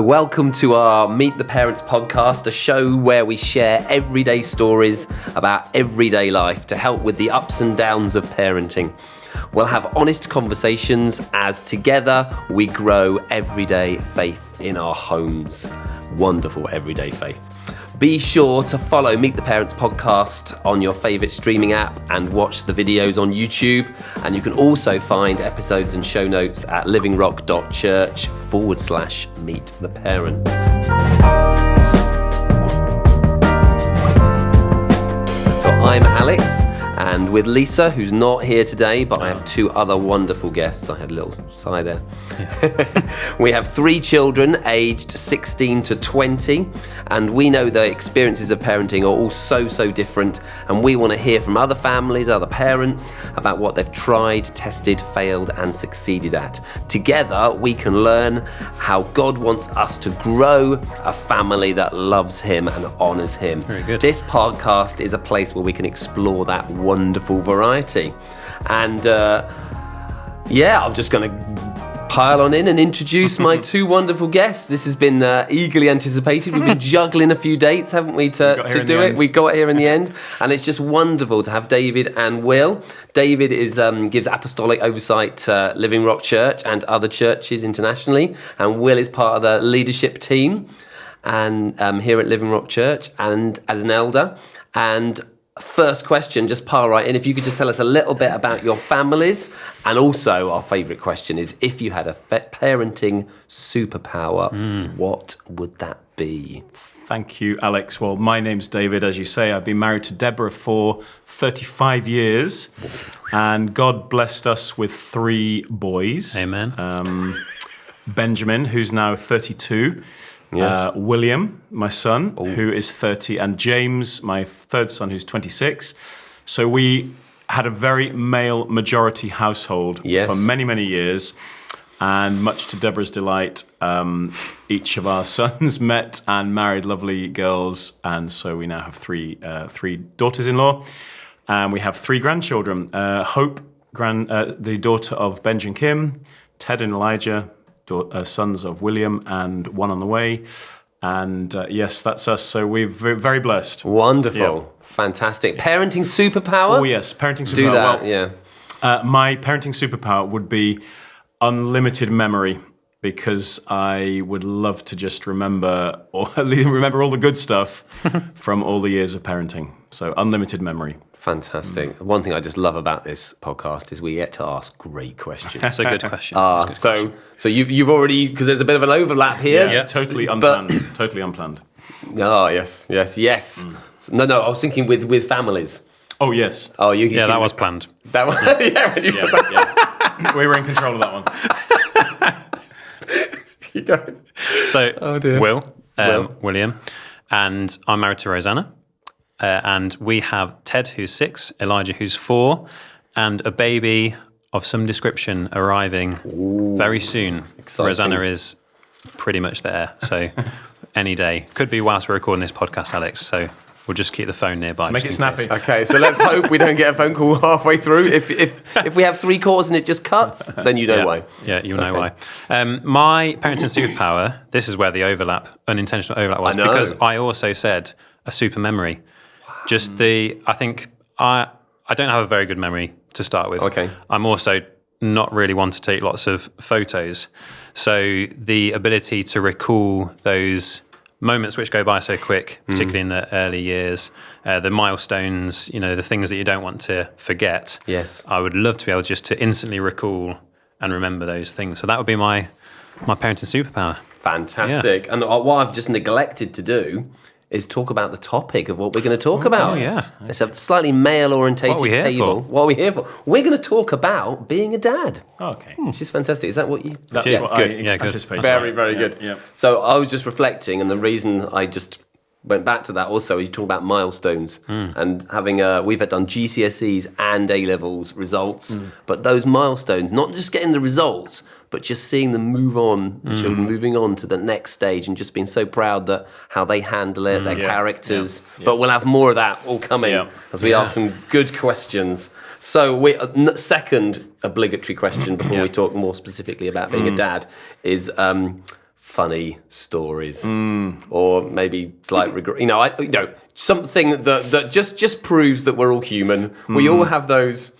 Welcome to our Meet the Parents podcast, a show where we share everyday stories about everyday life to help with the ups and downs of parenting. We'll have honest conversations as together we grow everyday faith in our homes. Wonderful everyday faith. Be sure to follow Meet the Parents podcast on your favourite streaming app and watch the videos on YouTube. And you can also find episodes and show notes at livingrock.church/Meet the Parents. So I'm Alex, and with Lisa, who's not here today, but I have two other wonderful guests. I had a little sigh there. Yeah. We have three children aged 16 to 20, and we know the experiences of parenting are all so different, and we want to hear from other families, other parents, about what they've tried, tested, failed, and succeeded at. Together, we can learn how God wants us to grow a family that loves Him and honours Him. Very good. This podcast is a place where we can explore that wonderful variety. And I'm just going to pile on in and introduce my two wonderful guests. This has been eagerly anticipated. We've been juggling a few dates, haven't we, to do it? We got here in the end, and it's just wonderful to have David and Will. David gives apostolic oversight to Living Rock Church and other churches internationally, and Will is part of the leadership team and here at Living Rock Church and as an elder. And first question, just pile right in. If you could just tell us a little bit about your families, and also our favourite question is, if you had a parenting superpower, what would that be? Thank you, Alex. Well, my name's David. As you say, I've been married to Deborah for 35 years, and God blessed us with three boys. Amen. Benjamin, who's now 32. Yes. William, my son, who is 30, and James, my third son, who's 26. So we had a very male majority household for many years, and much to Deborah's delight, each of our sons met and married lovely girls, and so we now have three daughters-in-law, and we have three grandchildren. Hope, the daughter of Benj and Kim, Ted and Elijah, sons of William, and one on the way. And yes, that's us. So we're very blessed. Wonderful. Yeah. Fantastic. Parenting superpower? Oh, yes. Parenting superpower. Do that, My parenting superpower would be unlimited memory, because I would love to just remember all the good stuff from all the years of parenting. So unlimited memory. Fantastic. One thing I just love about this podcast is we get to ask great questions. That's a good question. So you've already, because there's a bit of an overlap here. Yeah, totally unplanned. Totally unplanned. Oh, yes. No, I was thinking with families. Oh, yes. Oh, that was planned. That was, when you said that. Yeah. We were in control of that one. Keep going. So, Will, William, and I'm married to Rosanna. And we have Ted, who's 6, Elijah, who's 4, and a baby of some description arriving very soon. Exciting. Rosanna is pretty much there, so any day. Could be whilst we're recording this podcast, Alex, so we'll just keep the phone nearby. So make it snappy. Okay, so let's hope we don't get a phone call halfway through. If we have 3 calls and it just cuts, then you know why. Yeah, you'll know why. My parenting superpower, this is where the unintentional overlap was, because I also said a super memory. Just I think I don't have a very good memory to start with. Okay. I'm also not really one to take lots of photos. So the ability to recall those moments which go by so quick, particularly in the early years, the milestones, the things that you don't want to forget. Yes. I would love to be able just to instantly recall and remember those things. So that would be my parenting superpower. Fantastic. Yeah. And what I've just neglected to do is talk about the topic of what we're going to talk about. Oh, yeah. It's a slightly male-orientated table. What are we here for? We're going to talk about being a dad. Okay. Which is fantastic. Is that what you... That's what I anticipated. Very good. Yeah. So I was just reflecting, and the reason I just went back to that also is you talk about milestones and having we've done GCSEs and A-levels results, but those milestones, not just getting the results, but just seeing them move on, the children moving on to the next stage, and just being so proud that how they handle it, their characters. Yeah. But we'll have more of that all coming as we ask some good questions. So second obligatory question before we talk more specifically about being a dad is funny stories, or maybe slight regret. Something that just proves that we're all human. We all have those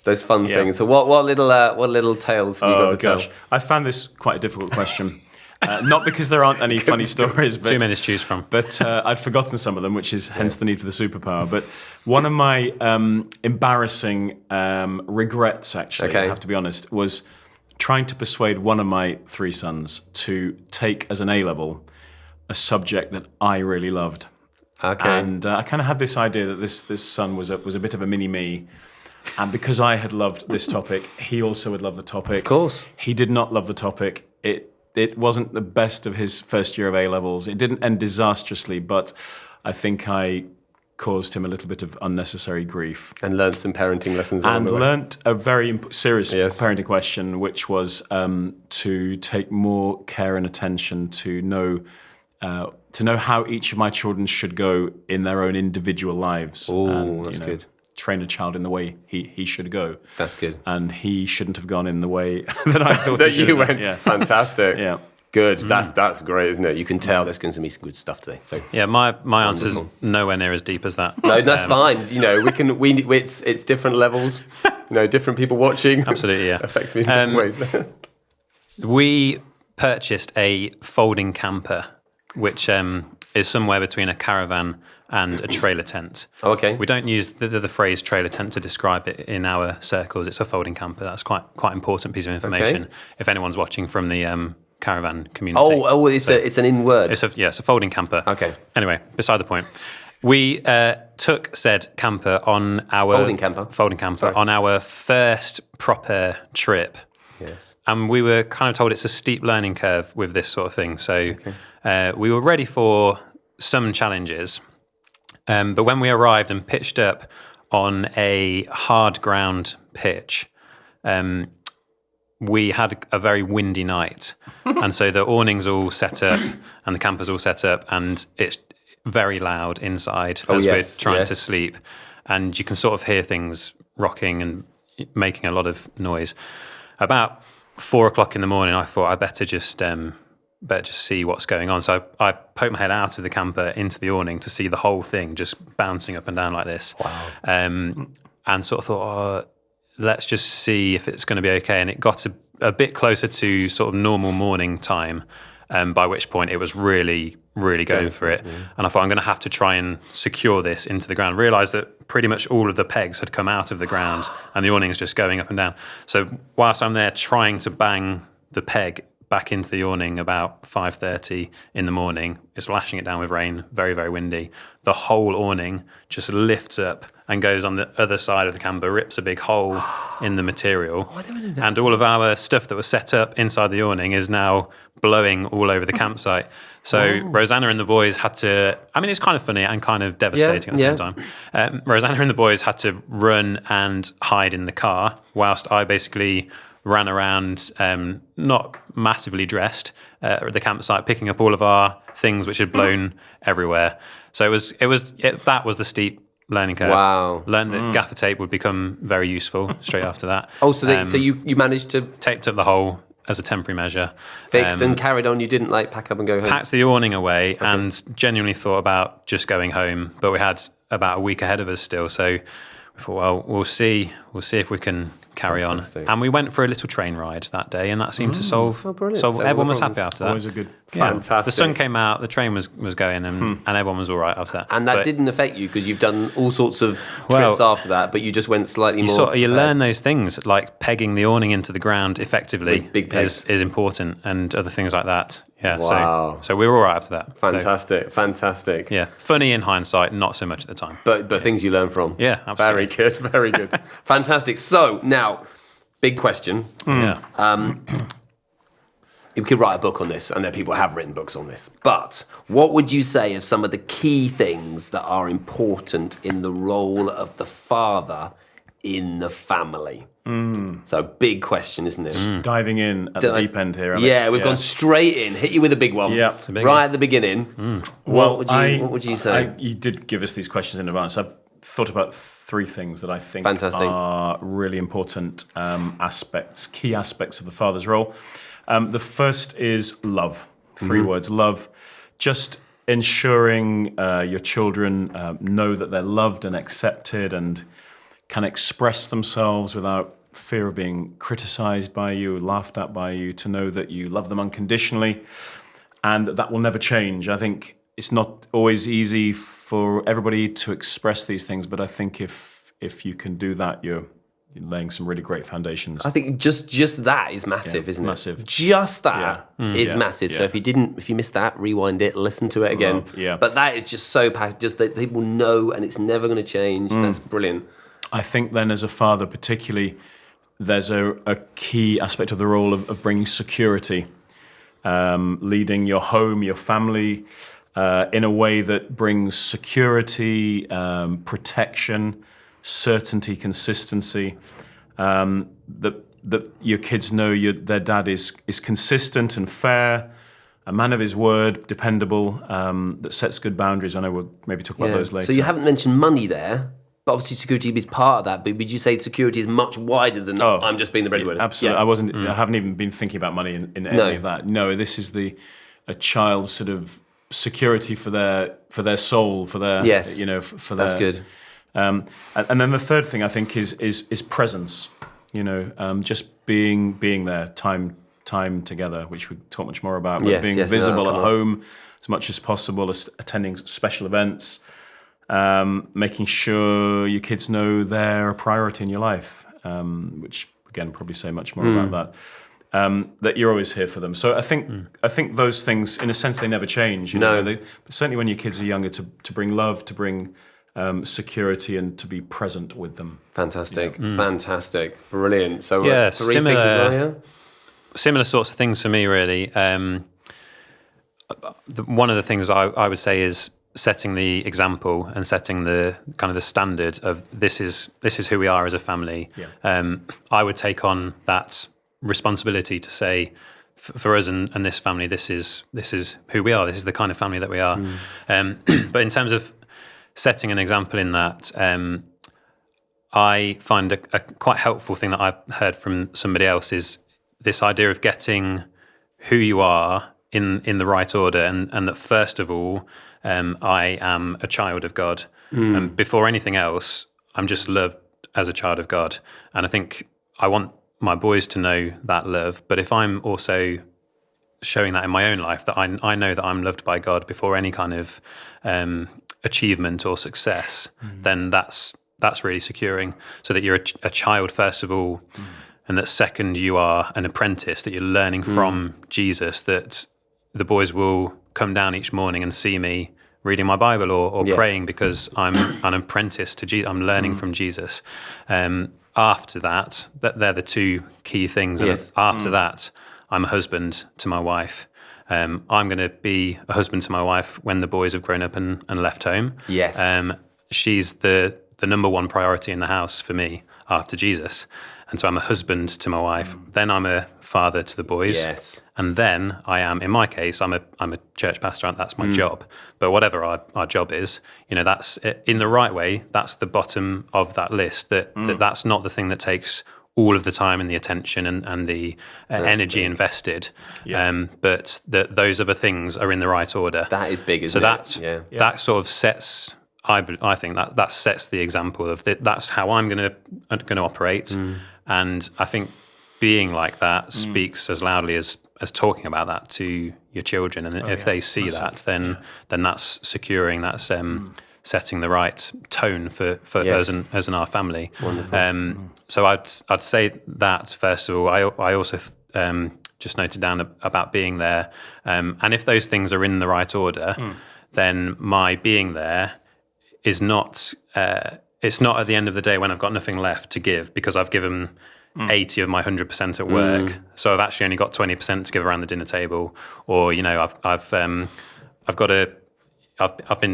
fun things. So what little tales have you got to tell? I found this quite a difficult question. Not because there aren't any funny stories, but too many to choose from. But I'd forgotten some of them, which is hence the need for the superpower. But one of my embarrassing regrets, actually, I have to be honest, was trying to persuade one of my 3 sons to take as an A-level a subject that I really loved. Okay. And I kind of had this idea that this son was a bit of a mini-me. And because I had loved this topic, he also would love the topic. Of course. He did not love the topic. It wasn't the best of his first year of A-levels. It didn't end disastrously, but I think I caused him a little bit of unnecessary grief. And learned some parenting lessons. And learnt a very serious parenting question, which was to take more care and attention to know how each of my children should go in their own individual lives. Oh, that's good. Train a child in the way he should go. That's good. And he shouldn't have gone in the way that I thought that he should you have. went. Yeah. Fantastic. Yeah. Good. That's great, isn't it? You can tell there's going to be some good stuff today. So yeah, my answer's nowhere near as deep as that. No, that's fine. It's different levels. Different people watching. Absolutely, yeah. Affects me in different ways. We purchased a folding camper, which is somewhere between a caravan and a trailer tent. Oh, okay. We don't use the phrase trailer tent to describe it in our circles. It's a folding camper. That's quite important piece of information. Okay. If anyone's watching from the caravan community. It's an in word. It's a folding camper. Okay. Anyway, beside the point. We took said camper on our folding camper on our first proper trip. Yes. And we were kind of told it's a steep learning curve with this sort of thing. So we were ready for some challenges. But when we arrived and pitched up on a hard ground pitch, we had a very windy night. And so the awning's all set up and the camper's all set up and it's very loud inside as we're trying to sleep. And you can sort of hear things rocking and making a lot of noise. About 4 o'clock in the morning, I thought I better just see what's going on. So I poked my head out of the camper into the awning to see the whole thing just bouncing up and down like this. Wow. And sort of thought, let's just see if it's going to be okay. And it got a bit closer to sort of normal morning time, by which point it was really, really going for it. Yeah. And I thought, I'm going to have to try and secure this into the ground. Realised that pretty much all of the pegs had come out of the ground and the awning's just going up and down. So whilst I'm there trying to bang the peg back into the awning about 5:30 in the morning, it's lashing it down with rain, very, very windy. The whole awning just lifts up and goes on the other side of the camper, rips a big hole in the material. I never knew that. And all of our stuff that was set up inside the awning is now blowing all over the campsite. So Rosanna and the boys had to, it's kind of funny and kind of devastating at the same time. Rosanna and the boys had to run and hide in the car whilst I basically ran around, not massively dressed, at the campsite, picking up all of our things which had blown everywhere. So that was the steep learning curve. Wow. Learned that gaffer tape would become very useful straight after that. Oh, so you managed to taped up the hole as a temporary measure. Fixed and carried on. You didn't pack up and go home? Packed the awning away and genuinely thought about just going home. But we had about a week ahead of us still. So we thought, well, we'll see if we can carry on. And we went for a little train ride that day, and that seemed to solve. So everyone was happy after that. Always a good. Fantastic. The sun came out, the train was going, and everyone was all right after that. And that didn't affect you because you've done all sorts of trips after that, but you just went slightly more. You learn those things like pegging the awning into the ground effectively with big pegs is important, and other things like that. Yeah. Wow. So we were all right after that. Fantastic. Yeah. Funny in hindsight, not so much at the time. But things you learn from. Yeah, absolutely. Very good. Fantastic. So now, big question. Yeah. You could write a book on this, and there people have written books on this. But what would you say of some of the key things that are important in the role of the father in the family? So big question, isn't it? Diving in at the deep end here, Alex. Yeah, we've gone straight in. Hit you with a big one. Yeah, it's a big one. At the beginning. What would you say? You did give us these questions in advance. I've thought about 3 things that I think are really important key aspects of the father's role. The first is love. Three words: love. Just ensuring your children know that they're loved and accepted and can express themselves without fear of being criticized by you, laughed at by you, to know that you love them unconditionally, and that will never change. I think it's not always easy for everybody to express these things, but I think if you can do that, you're laying some really great foundations. I think just that is massive, isn't massive. it? Just that is massive. So if you missed that, rewind it, listen to it again. But that is just so just that people know, and it's never going to change. That's brilliant. I think then, as a father particularly, there's a key aspect of the role of bringing security, leading your home, your family, in a way that brings security, protection, certainty, consistency, that your kids know their dad is consistent and fair, a man of his word, dependable, that sets good boundaries. I know we'll maybe talk about those later. So you haven't mentioned money there, but obviously security is part of that. But would you say security is much wider than I'm just being the breadwinner? Absolutely. I haven't even been thinking about money in any of that. No, this is a child's sort of security for their soul, for their for their. That's good. And then the third thing I think is presence. Just being there, time together, which we talk much more about. But being visible at home as much as possible, attending special events, making sure your kids know they're a priority in your life. Which again, probably say much more about that. That you're always here for them. So I think those things, in a sense, they never change. But certainly when your kids are younger, to bring love, to bring security, and to be present with them. Fantastic, fantastic, brilliant. So three similar sorts of things for me, really. One of the things I would say is setting the example and setting the kind of the standard of this is who we are as a family. I would take on that responsibility to say, for us and this family, this is who we are. This is the kind of family that we are. But in terms of setting an example in that, I find a quite helpful thing that I've heard from somebody else is this idea of getting who you are in the right order, and that first of all, I am a child of God. And before anything else, I'm just loved as a child of God. And I think I want my boys to know that love, but if I'm also showing that in my own life, that I know that I'm loved by God before any kind of achievement or success, then that's really securing. So that you're a child first of all, and that second you are an apprentice, that you're learning from Jesus, that the boys will come down each morning and see me reading my Bible or praying because I'm an apprentice to Jesus. I'm learning from Jesus. After that, they're the two key things. And after that, I'm a husband to my wife. I'm going to be a husband to my wife when the boys have grown up and left home. She's the number one priority in the house for me after Jesus. And so I'm a husband to my wife. Then I'm a father to the boys. And then I am, in my case, I'm a church pastor. That's my job. But whatever our job is, that's in the right way. That's the bottom of that list. That's not the thing that takes all of the time and the attention and the energy invested. But those other things are in the right order. That is big, isn't it? That sort of sets. I think that sets the example of that's how I'm going to operate, and I think being like that speaks as loudly as talking about that to your children, and if they see that, then that's securing, that's setting the right tone for us and our family. Wonderful. So I'd say that first of all. I also just noted down about being there, and if those things are in the right order, then my being there is not. It's not at the end of the day when I've got nothing left to give because I've given 80 of my 100% at work, so I've actually only got 20% to give around the dinner table, or I've been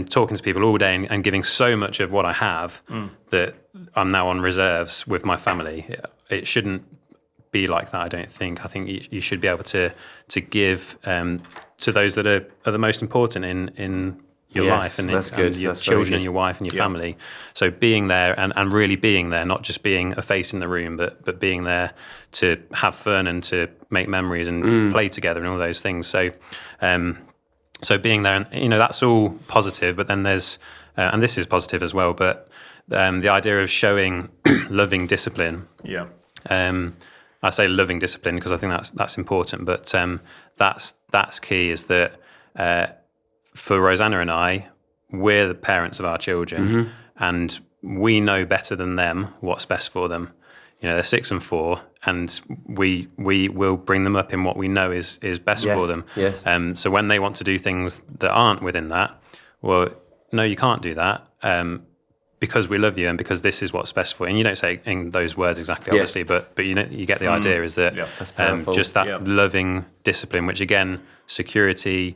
talking to people all day and giving so much of what I have that I'm now on reserves with my family. It shouldn't be like that, I don't think. I think you should be able to give to those that are the most important in your life and, that's and good. your That's very children good. and your wife and your family. So being there and really being there, not just being a face in the room, but being there to have fun and to make memories and play together and all those things. So so being there, and that's all positive. But then there's and this is positive as well. But the idea of showing loving discipline. Yeah. I say loving discipline because I think that's important. But that's key. Is that for Rosanna and I, we're the parents of our children, and we know better than them what's best for them. They're 6 and 4, and we will bring them up in what we know is best for them. Yes. So when they want to do things that aren't within that, well, no, you can't do that. Because we love you and because this is what's best for you. And you don't say it in those words exactly, obviously, but you get the idea is that That's powerful. just that loving discipline, which again, security,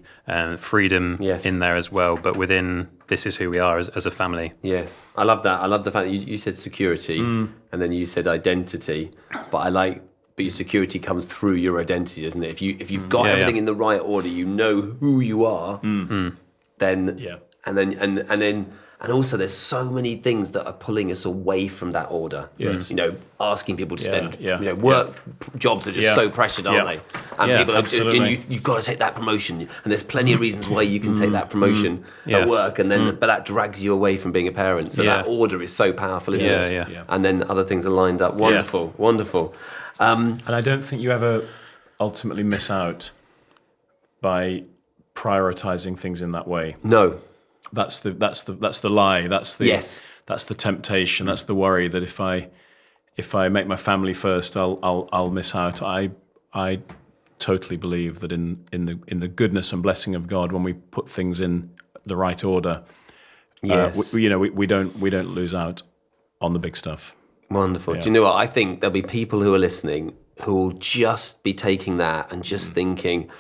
freedom in there as well, but within this is who we are as a family. Yes, I love that. I love the fact that you said security and then you said identity, but your security comes through your identity, doesn't it? If you've got everything in the right order, you know who you are, and also there's so many things that are pulling us away from that order. Yes. Asking people to spend, work jobs are just so pressured, aren't they? And people absolutely. and you've got to take that promotion, and there's plenty of reasons why you can take that promotion at work, and then but that drags you away from being a parent. So that order is so powerful, isn't it? Yeah. And then other things are lined up. Wonderful. And I don't think you ever ultimately miss out by prioritizing things in that way. No. That's the lie. That's the temptation. That's the worry that if I make my family first, I'll miss out. I totally believe that in the goodness and blessing of God, when we put things in the right order, we don't lose out on the big stuff. Wonderful. Do you know what? I think there'll be people who are listening who will just be taking that and just thinking.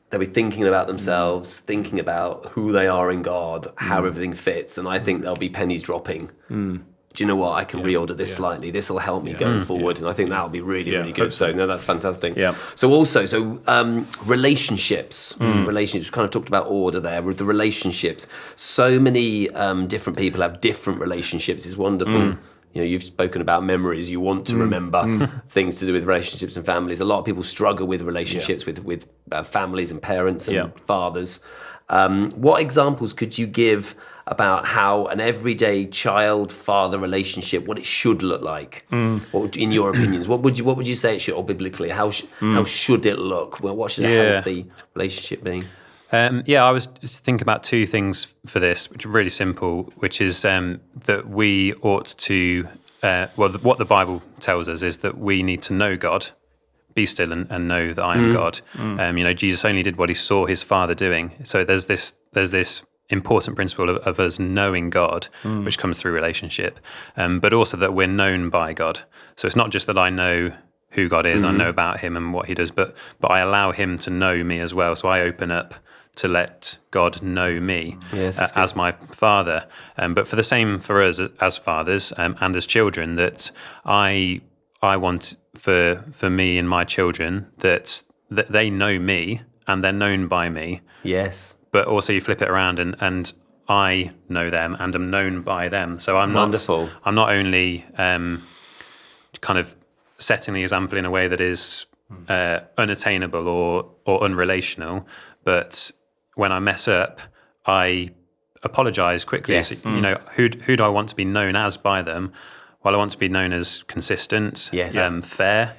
They'll be thinking about themselves, thinking about who they are in God, how everything fits, and I think there'll be pennies dropping. Do you know what? I can reorder this slightly. This will help me going forward, and I think that'll be really, really good. So, no, that's fantastic. Yeah. So relationships. Relationships. We kind of talked about order there with the relationships. So many different people have different relationships. It's wonderful. You've spoken about memories. You want to remember things to do with relationships and families. A lot of people struggle with relationships with families and parents and fathers. What examples could you give about how an everyday child-father relationship, what it should look like? What, in your opinions, what would you say it should, or biblically, how should it look? Well, what should a healthy relationship be? I was just thinking about two things for this, which are really simple, which is that we ought to, what the Bible tells us is that we need to know God, be still and know that I am God. Jesus only did what he saw his Father doing. So there's this important principle of us knowing God, which comes through relationship, but also that we're known by God. So it's not just that I know who God is, I know about him and what he does, but I allow him to know me as well. So I open up to let God know me as my Father. But for the same for us as fathers and as children, that I want for me and my children that they know me and they're known by me. Yes. But also you flip it around and I know them and am known by them. So I'm Wonderful. I'm not only kind of setting the example in a way that is unattainable or unrelational, but when I mess up, I apologize quickly. Yes. So, who do I want to be known as by them? Well, I want to be known as consistent, fair,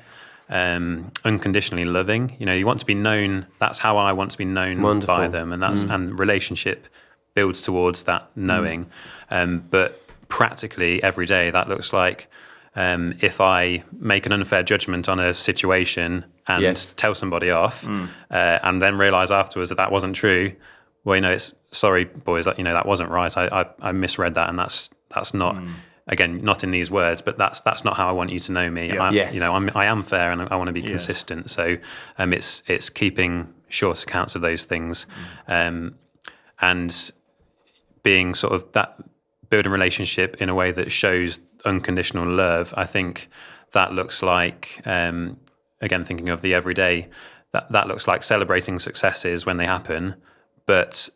unconditionally loving. You want to be known. That's how I want to be known by them, and and relationship builds towards that knowing. But practically every day, that looks like if I make an unfair judgment on a situation and tell somebody off, and then realize afterwards that wasn't true. Well, it's sorry, boys, that wasn't right. I misread that, and that's not. Again, not in these words, but that's not how I want you to know me. I am fair, and I want to be consistent. So, it's keeping short accounts of those things, and being sort of that building relationship in a way that shows unconditional love. I think that looks like, again, thinking of the everyday, that looks like celebrating successes when they happen, but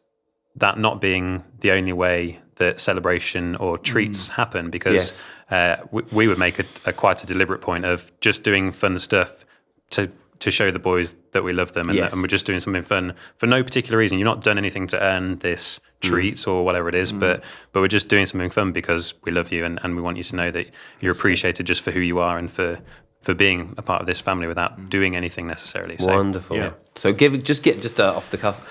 that not being the only way that celebration or treats happen, because we would make quite a deliberate point of just doing fun stuff to show the boys that we love them, and, and we're just doing something fun for no particular reason. You've not done anything to earn this treat or whatever it is, but we're just doing something fun because we love you, and we want you to know that you're appreciated just for who you are and for being a part of this family without doing anything necessarily. So, wonderful. Yeah. So just off the cuff,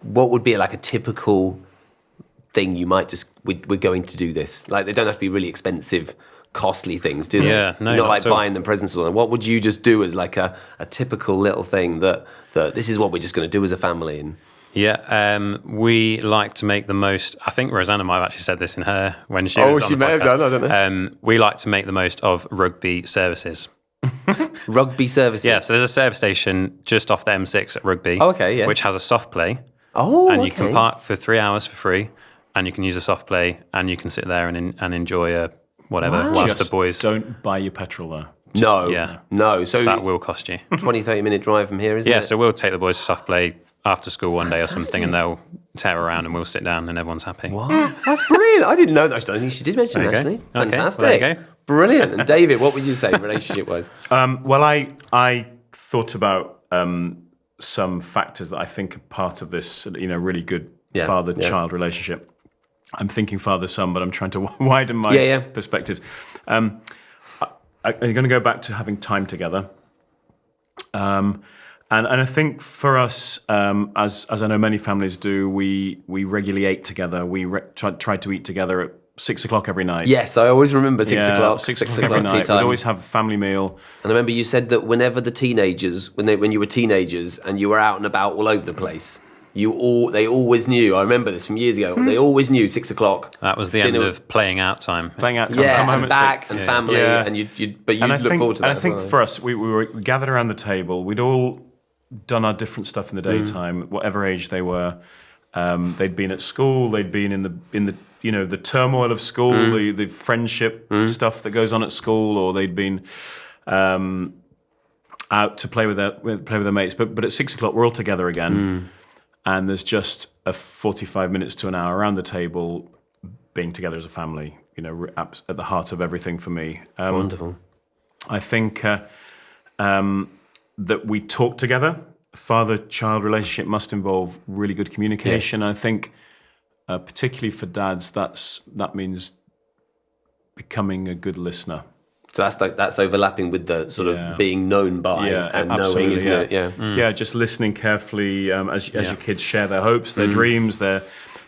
what would be like a typical thing you might we're going to do this? Like, they don't have to be really expensive, costly things, do they? Yeah, no, not like buying them presents or something. What would you just do as like a typical little thing that this is what we're just going to do as a family? And we like to make the most. I think Rosanna might have actually said this in her when she was on she the may podcast. have done. I don't know. We like to make the most of rugby services. Rugby services. Yeah, so there's a service station just off the M6 at Rugby. Oh, okay, yeah. Which has a soft play. Oh, and you can park for 3 hours for free, and you can use a soft play, and you can sit there and enjoy whatever whilst the boys. Don't buy your petrol there. No. So that will cost you 20-30 minute drive from here, isn't it? Yeah, so we'll take the boys to soft play after school one day or something, and they'll tear around, and we'll sit down, and everyone's happy. What? That's brilliant. I didn't know that. I don't think she did mention that, actually. Okay. Fantastic. Well, there you go. Brilliant. And David, what would you say relationship-wise? Well, I thought about some factors that I think are part of this, really good father-child relationship. I'm thinking father-son, but I'm trying to widen my perspectives. I'm going to go back to having time together. And I think for us, as I know many families do, we regularly ate together. We tried to eat together at 6 o'clock every night. Yes, I always remember 6 o'clock. 6 o'clock every night. We'd always have a family meal. And I remember you said that whenever the teenagers, when you were teenagers and you were out and about all over the place, they always knew. I remember this from years ago. They always knew 6 o'clock. That was the end of playing out time. Playing out time. Yeah, come home and at back 6. and family, and you'd look forward to that. And I think for us, we were gathered around the table. We'd all done our different stuff in the daytime, whatever age they were. They'd been at school. They'd been in the the turmoil of school, the friendship stuff that goes on at school, or they'd been out to play with their mates. But at 6 o'clock, we're all together again, and there's just a 45 minutes to an hour around the table, being together as a family. At the heart of everything for me. Wonderful. I think that we talk together. Father-child relationship must involve really good communication. Yes. I think, particularly for dads, that means becoming a good listener. So that's overlapping with the sort of being known by and knowing, isn't it? Yeah, just listening carefully as your kids share their hopes, their dreams, their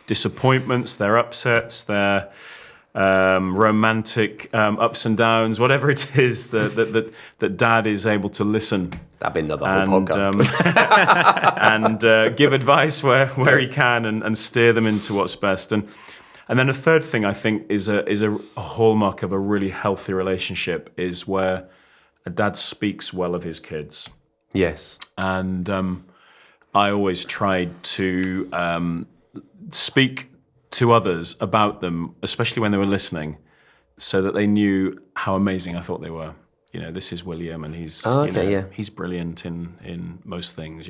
disappointments, their upsets, their romantic ups and downs, whatever it is that dad is able to listen. That'd be another whole podcast. And give advice where he can and steer them into what's best. And then a third thing I think is a hallmark of a really healthy relationship is where a dad speaks well of his kids. Yes. And I always tried to speak to others about them, especially when they were listening, so that they knew how amazing I thought they were. This is William, and he's he's brilliant in most things.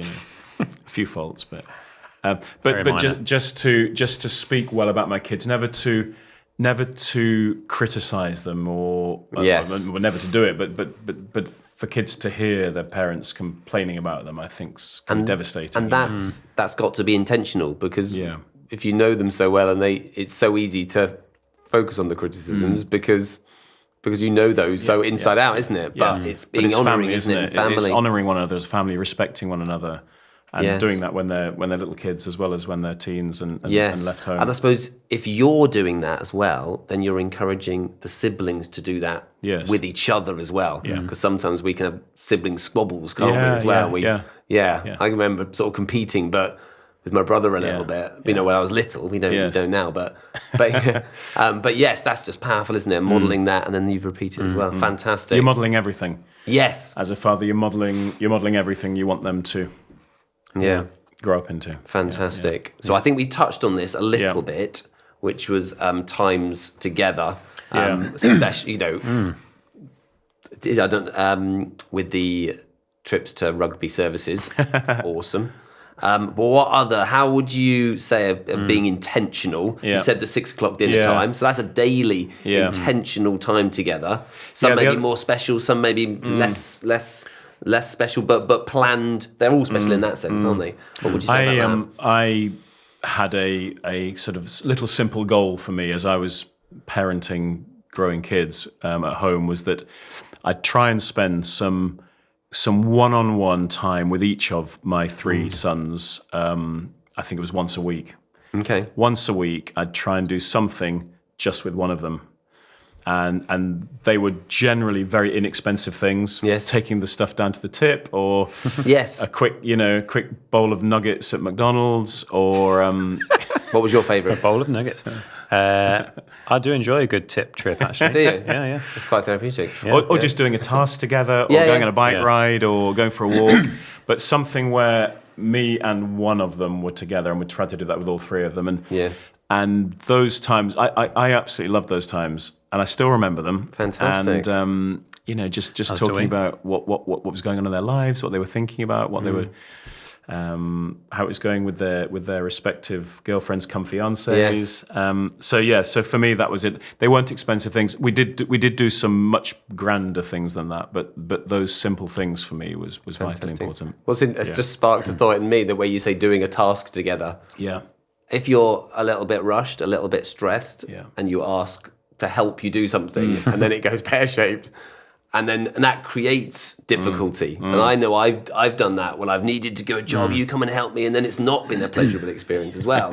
A few faults, but just to speak well about my kids, never to criticize them or never to do it, but for kids to hear their parents complaining about them, I think can be devastating. And that's got to be intentional, because if you know them so well, and it's so easy to focus on the criticisms because you know those so inside out, isn't it? But it's being honouring, isn't it? Family. It's honouring one another as family, respecting one another, and doing that when they're little kids as well as when they're teens and left home. And I suppose if you're doing that as well, then you're encouraging the siblings to do that with each other as well. Because sometimes we can have sibling squabbles, can't we, as well? I remember sort of competing, but with my brother a little bit, when I was little. We don't now, but yes, that's just powerful, isn't it? Modelling that, and then you've repeated as well. Fantastic. You're modelling everything. Yes. As a father, you're modelling everything you want them to grow up into. Fantastic. So I think we touched on this a little bit, which was times together, especially with the trips to rugby services. Awesome. But how would you say of being intentional? You said the 6 o'clock dinner time, so that's a daily intentional time together. Some may be more special, some may be less special, but planned. They're all special in that sense, aren't they? What would you say about that? I had a sort of little simple goal for me as I was parenting growing kids at home, was that I'd try and spend some one-on-one time with each of my 3 sons. I think it was once a week. Okay. Once a week, I'd try and do something just with one of them. And they were generally very inexpensive things. Yes. Taking the stuff down to the tip, or yes, a quick bowl of nuggets at McDonald's, or what was your favourite? A bowl of nuggets. I do enjoy a good tip trip, actually. Do you? Yeah. It's quite therapeutic. Yeah. Or just doing a task together, or going on a bike ride, or going for a walk. But something where me and one of them were together, and we tried to do that with all 3 of them. And and those times, I absolutely loved those times, and I still remember them. Fantastic. And just talking about what was going on in their lives, what they were thinking about, what they were. How it was going with their respective girlfriends, cum fiancés. Yes. So for me that was it. They weren't expensive things. We did do some much grander things than that, but those simple things for me was vitally important. Well, it's just sparked a thought in me, the way you say doing a task together. Yeah. If you're a little bit rushed, a little bit stressed, and you ask to help you do something, and then it goes pear-shaped, and that creates difficulty. And I know I've done that when I've needed to go a job, you come and help me, and then it's not been a pleasurable experience as well.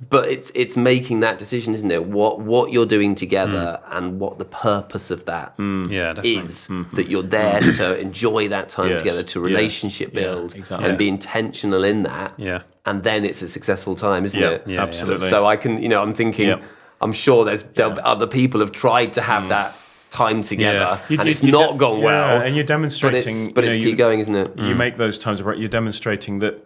But it's making that decision, isn't it? What you're doing together and what the purpose of that is. That you're there to enjoy that time together, to relationship build, and be intentional in that. And then it's a successful time, isn't it? Yeah, absolutely. So I can, I'm thinking, I'm sure other people have tried to have that time together, and it's not gone well. And you're demonstrating, but it's keep going, isn't it? You make those times where you're demonstrating that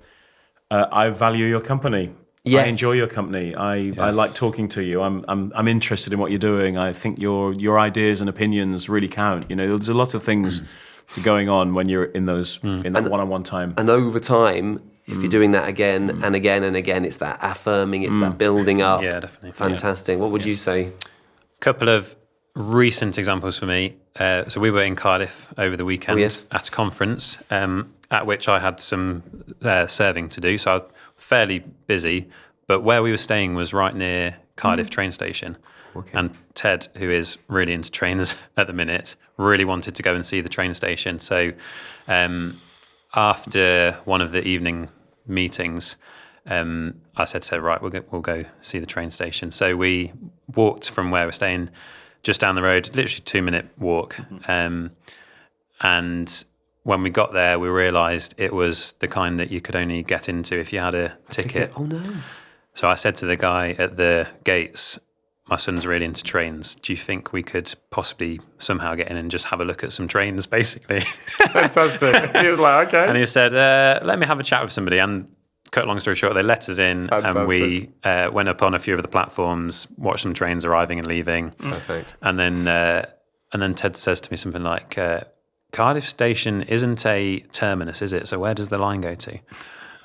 I value your company. Yes. I enjoy your company. I like talking to you. I'm interested in what you're doing. I think your ideas and opinions really count. There's a lot of things going on when you're in that one-on-one time. And over time, if you're doing that again and again and again, it's that affirming, it's that building up. Yeah, definitely. Fantastic. What would you say? Couple of recent examples for me. So we were in Cardiff over the weekend at a conference, at which I had some serving to do. So I was fairly busy, but where we were staying was right near Cardiff train station. Okay. And Ted, who is really into trains at the minute, really wanted to go and see the train station. So after one of the evening meetings, I said to her, right, we'll go see the train station. So we walked from where we're staying just down the road, literally 2-minute walk. And when we got there, we realised it was the kind that you could only get into if you had a ticket. Oh, no. So I said to the guy at the gates, my son's really into trains. Do you think we could possibly somehow get in and just have a look at some trains, basically? Fantastic. He was like, okay. And he said, let me have a chat with somebody. And cut long story short, they let us in. Fantastic. And we went up on a few of the platforms, watched some trains arriving and leaving. Perfect. And then Ted says to me something like, Cardiff Station isn't a terminus, is it? So where does the line go to?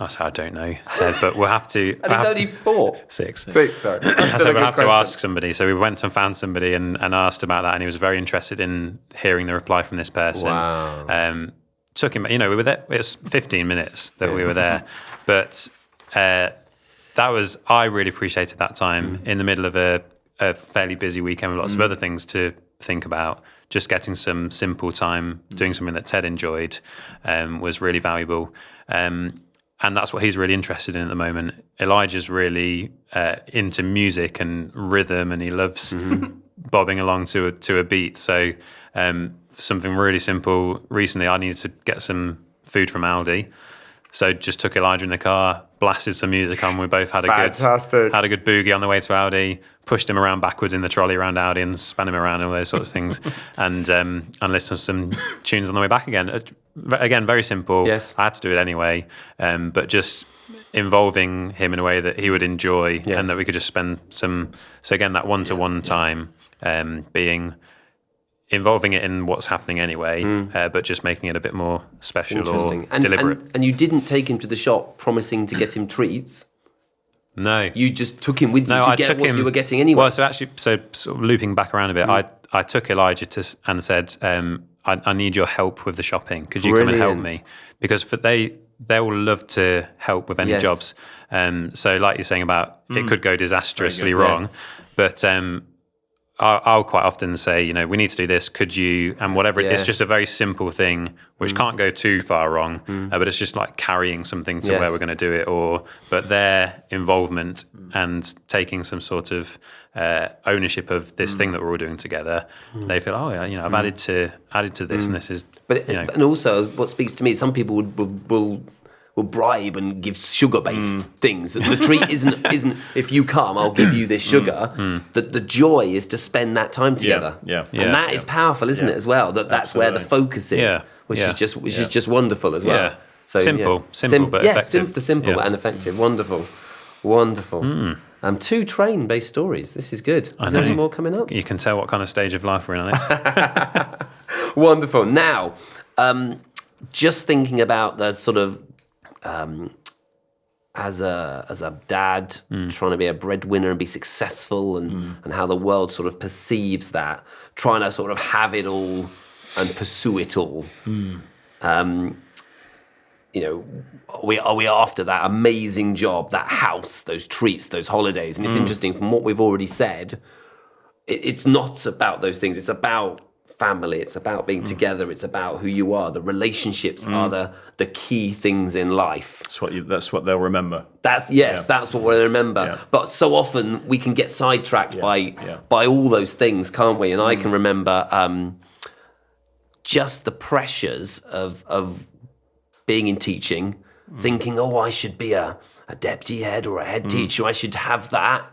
I said, I don't know, Ted, but we'll have to... And it's only 4? 6. 6, sorry. I said, we'll have to ask somebody. So we went and found somebody and asked about that, and he was very interested in hearing the reply from this person. Wow. Took him, we were there, it was 15 minutes that we were there, but I really appreciated that time in the middle of a fairly busy weekend with lots of other things to think about. Just getting some simple time, doing something that Ted enjoyed was really valuable. And that's what he's really interested in at the moment. Elijah's really into music and rhythm, and he loves bobbing along to a beat. So something really simple. Recently, I needed to get some food from Aldi. So just took Elijah in the car, blasted some music on. We both had a good boogie on the way to Aldi, pushed him around backwards in the trolley around Aldi and span him around and all those sorts of things. and listened to some tunes on the way back again. Again, very simple. Yes. I had to do it anyway, but just involving him in a way that he would enjoy and that we could just spend some... So again, that one-to-one time being... involving it in what's happening anyway, but just making it a bit more special or and, deliberate. And you didn't take him to the shop promising to get him treats. No. You just took him with you to get what you were getting anyway. Well, so sort of looping back around a bit, I took Elijah and said, I need your help with the shopping. Could you come and help me? Because they will love to help with any jobs. So like you're saying about it could go disastrously wrong, but I'll quite often say, we need to do this. Could you? And whatever. It's just a very simple thing which can't go too far wrong, but it's just like carrying something to where we're going to do it. But their involvement and taking some sort of ownership of this thing that we're all doing together, they feel, I've added to this, and this is. But and also, what speaks to me, some people will bribe and give sugar-based things. The treat isn't if you come, I'll give you this sugar. The joy is to spend that time together. And that is powerful, isn't it, as well? That's where the focus is, which is just wonderful as well. So simple, but effective. Simple and effective. Wonderful. 2 train-based stories. This is good. Is there any more coming up? You can tell what kind of stage of life we're in, Alex. Wonderful. Now, just thinking about the sort of as a dad trying to be a breadwinner and be successful and how the world sort of perceives that, trying to sort of have it all and pursue it all. Are we after that amazing job, that house, those treats, those holidays? And it's interesting, from what we've already said, it's not about those things. It's about family, it's about being together, it's about who you are. The relationships are the key things in life. That's what they'll remember. That's what we'll remember. But so often we can get sidetracked by all those things, can't we? And I can remember just the pressures of being in teaching, thinking, I should be a deputy head or a head teacher, I should have that.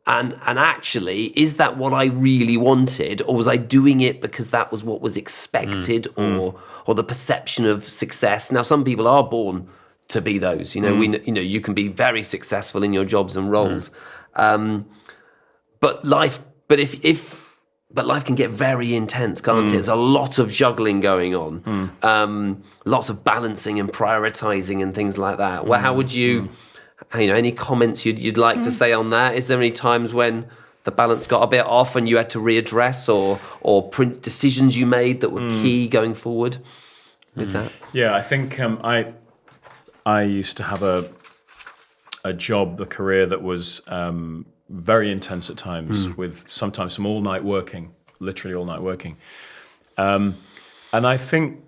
And actually, is that what I really wanted, or was I doing it because that was what was expected, or the perception of success? Now, some people are born to be those. You can be very successful in your jobs and roles, but life can get very intense, can't it? There's a lot of juggling going on, lots of balancing and prioritising and things like that. Well, how would you? Any comments you'd like to say on that? Is there any times when the balance got a bit off and you had to readdress, or decisions you made that were key going forward with that? Yeah, I think I used to have a job, a career that was very intense at times, with sometimes some all-night working, literally all-night working. And I think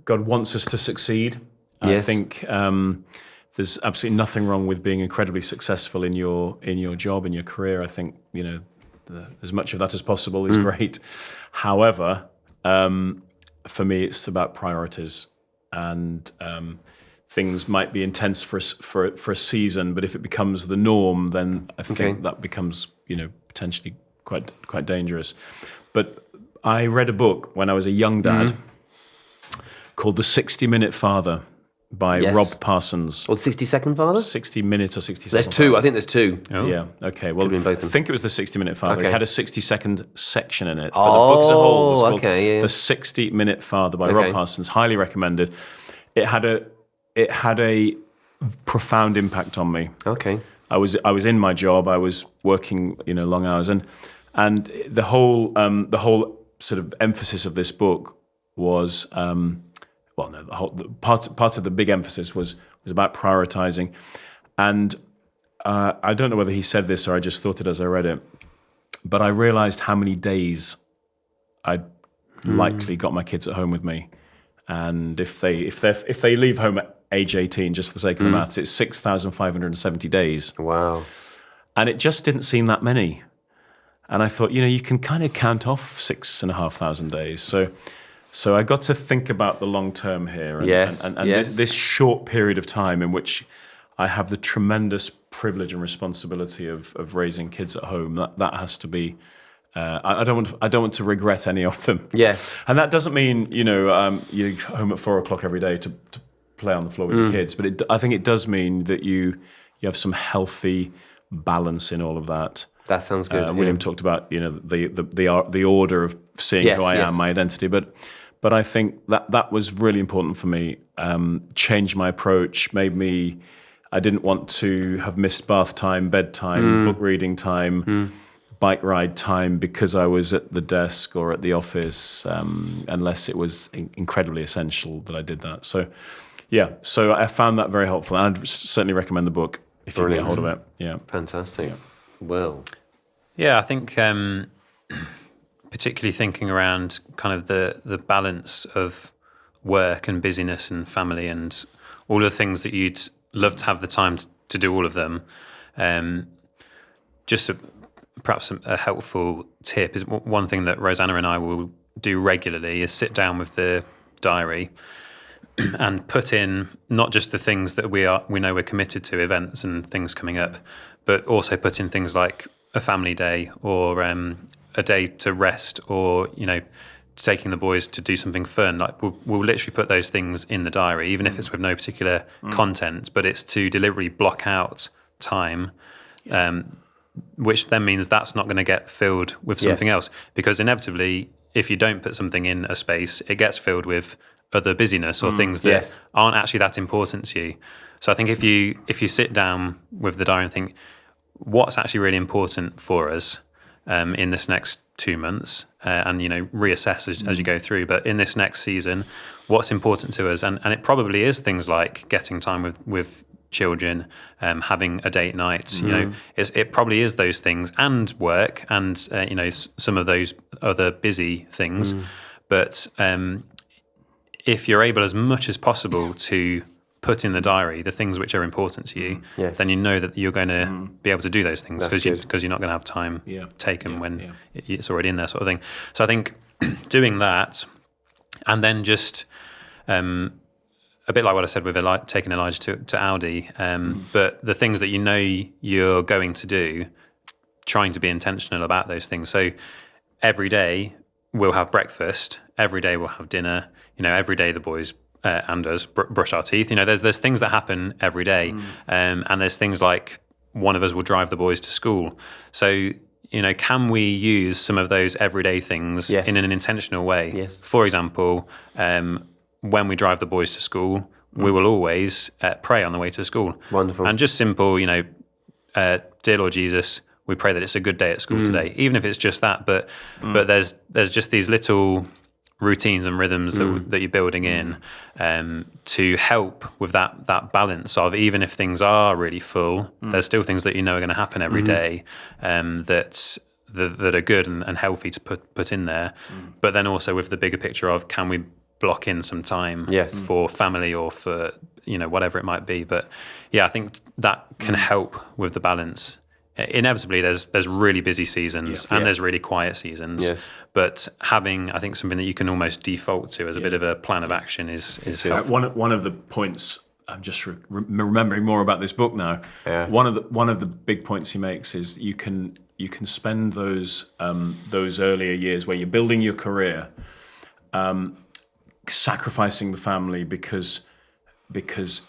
God wants us to succeed. Yes. I think there's absolutely nothing wrong with being incredibly successful in your job, in your career. I think as much of that as possible is great. However, for me, it's about priorities, and things might be intense for a season, but if it becomes the norm, then I think that becomes potentially quite dangerous. But I read a book when I was a young dad called The 60-Minute Father, by Rob Parsons. Or the 60-Second Father? 60-Minute or 60-Second There's 2. I think there's 2. Oh. Yeah, okay. Well, I think it was the 60-Minute Father. Okay. It had a 60-second section in it. But the book as a whole was called The 60-Minute Father by Rob Parsons. Highly recommended. It had a profound impact on me. Okay. I was in my job. I was working long hours, and the whole sort of emphasis of this book was part of the big emphasis was about prioritizing. And I don't know whether he said this or I just thought it as I read it, but I realized how many days I'd likely got my kids at home with me. And if they leave home at age 18, just for the sake of the maths, it's 6,570 days. Wow. And it just didn't seem that many. And I thought, you can kind of count off 6,500 days. So I got to think about the long term here, and this short period of time in which I have the tremendous privilege and responsibility of raising kids at home. That has to be. I don't want to regret any of them. Yes, and that doesn't mean you're home at 4:00 every day to play on the floor with your kids, but I think it does mean that you have some healthy balance in all of that. That sounds good. William talked about the order of seeing who I am, my identity, but I think that was really important for me. Changed my approach, made me. I didn't want to have missed bath time, bedtime, book reading time, bike ride time because I was at the desk or at the office, unless it was incredibly essential that I did that. So, so I found that very helpful, and I'd certainly recommend the book if you can get hold of it. Yeah, fantastic. Yeah. Well, yeah, I think particularly thinking around kind of the balance of work and busyness and family and all of the things that you'd love to have the time to do all of them. Perhaps a helpful tip is one thing that Rosanna and I will do regularly is sit down with the diary and put in not just the things that we know we're committed to, events and things coming up, but also put in things like a family day or a day to rest, or taking the boys to do something fun. Like we'll literally put those things in the diary, even if it's with no particular content, but it's to deliberately block out time, which then means that's not going to get filled with something else, because inevitably, if you don't put something in a space, it gets filled with other busyness or things that aren't actually that important to you. So I think if you sit down with the diary and think, what's actually really important for us in this next 2 months, and reassess as you go through. But in this next season, what's important to us, and it probably is things like getting time with children, having a date night. It probably is those things, and work, and some of those other busy things. But if you're able as much as possible to put in the diary the things which are important to you, then you know that you're going to be able to do those things, because you're not going to have time taken when it's already in there, sort of thing. So I think doing that, and then just a bit like what I said with taking Elijah to Audi, but the things that you're going to do, trying to be intentional about those things. So every day we'll have breakfast, every day we'll have dinner, every day the boys and us brush our teeth. There's things that happen every day, and there's things like one of us will drive the boys to school. So can we use some of those everyday things in an intentional way? Yes. For example, when we drive the boys to school, we will always pray on the way to school. Wonderful. And just simple, dear Lord Jesus, we pray that it's a good day at school today, even if it's just that. But there's just these little routines and rhythms that you're building in to help with that balance of, even if things are really full, there's still things that are going to happen every day that are good and healthy to put in there. But then also with the bigger picture of, can we block in some time for family or for whatever it might be. But I think that can help with the balance. Inevitably there's really busy seasons and there's really quiet seasons, but having, I think, something that you can almost default to as a bit of a plan of action is one of the points. I'm just remembering more about this book now. One of the big points he makes is you can spend those earlier years where you're building your career, sacrificing the family because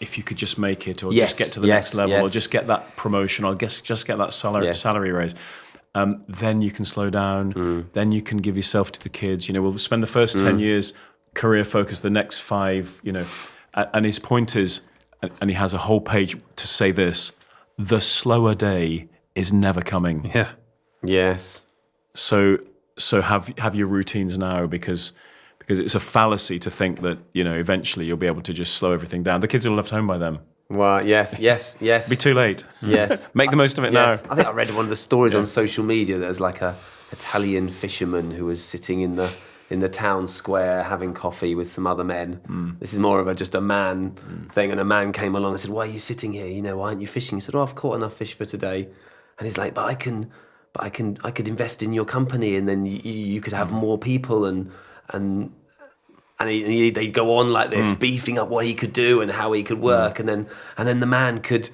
if you could just make it, or just get to the next level, or just get that promotion, or just get that salary raise, then you can slow down. Then you can give yourself to the kids. We'll spend the first 10 years career focused, the next 5, and his point is, and he has a whole page to say this: the slower day is never coming. Yeah. Yes. So have your routines now, because it's a fallacy to think that eventually you'll be able to just slow everything down. The kids will have left home by then. Well, yes. Be too late. Yes. Make the most of it now. I think I read one of the stories on social media. There's like a Italian fisherman who was sitting in the town square having coffee with some other men. This is more of just a man thing, and a man came along and said, "Why are you sitting here? Why aren't you fishing?" He said, "Oh, I've caught enough fish for today." And he's like, "But I could invest in your company, and then you could have more people and they go on like this, beefing up what he could do and how he could work, and then the man could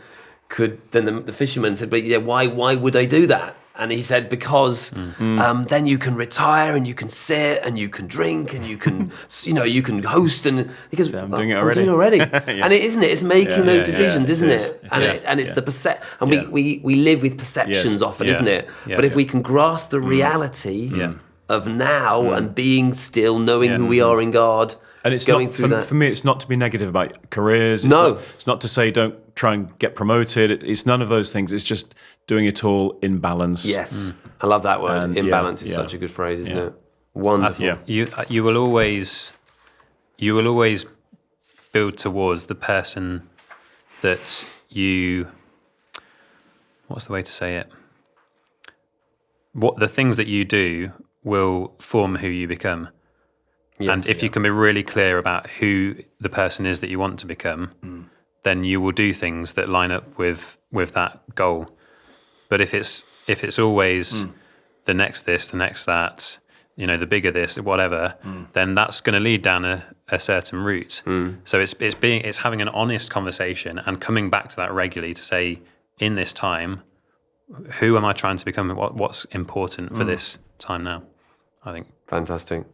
then the fisherman said, but why would I do that? And he said, because then you can retire and you can sit and you can drink and you can, you can host. And he goes, I'm doing it already. And it's making those decisions, isn't it? And it's the perception. And we live with perceptions often, isn't it? But if we can grasp the reality of now and being still, knowing who we are in God, and it's going not, through that. For me, it's not to be negative about careers. It's not to say don't try and get promoted. It's none of those things. It's just doing it all in balance. Yes, I love that word. And imbalance is such a good phrase, isn't it? Wonderful. You will always build towards the person that you. What's the way to say it? What the things that you do will form who you become. Yes, and if you can be really clear about who the person is that you want to become, then you will do things that line up with that goal. But if it's always the next this, the next that, the bigger this, whatever, then that's going to lead down a certain route. So it's having an honest conversation and coming back to that regularly to say, in this time, who am I trying to become? What's important for this time now? I think. Fantastic.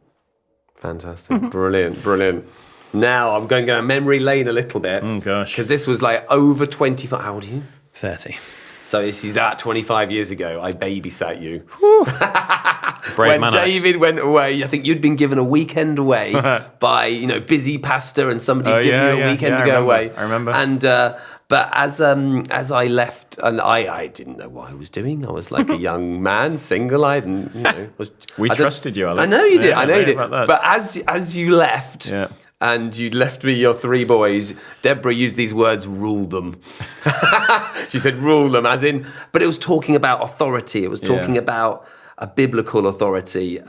Brilliant. Now I'm going down memory lane a little bit. Oh gosh. Because this was like over 25. How old are you? 30. So this is that 25 years ago. I babysat you. Brave when man. David went away, I think you'd been given a weekend away by busy pastor and somebody giving you a weekend to go away. I remember. And but as I left, and I didn't know what I was doing. I was like a young man, single. I didn't, we trusted you, Alex. I know you did. Yeah, I know you did. But as you left. Yeah. And you'd left me your 3 boys. Deborah used these words, rule them. She said, rule them, as in, but it was talking about authority. It was talking about a biblical authority.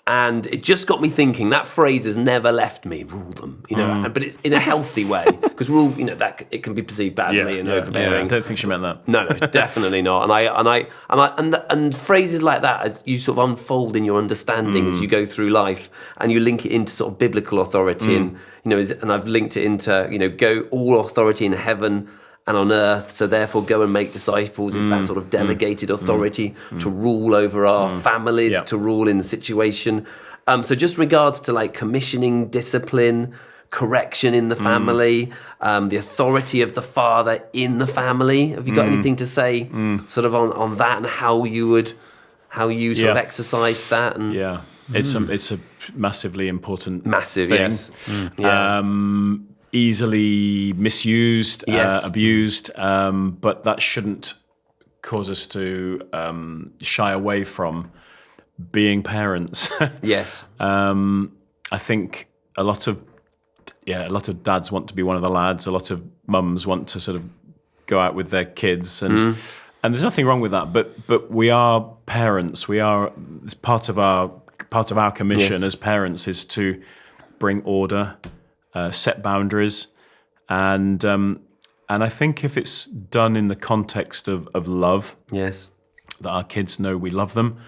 And it just got me thinking, that phrase has never left me, rule them, but it's in a healthy way. Because rule, that it can be perceived badly and overbearing. I don't think she meant that. No, definitely not. And phrases like that, as you sort of unfold in your understanding as you go through life, and you link it into sort of biblical authority, and I've linked it into go all authority in heaven and on earth, so therefore go and make disciples. Is that sort of delegated authority to rule over our families, to rule in the situation. So just regards to like commissioning, discipline, correction in the family, the authority of the father in the family. Have you got anything to say sort of on that, and how you sort of exercise that? And it's a massively important thing. Yes. Easily misused, abused, but that shouldn't cause us to shy away from being parents. Yes. I think a lot of dads want to be one of the lads. A lot of mums want to sort of go out with their kids, and there's nothing wrong with that. But we are parents. It's part of our commission as parents is to bring order. Set boundaries, and I think if it's done in the context of love, that our kids know we love them.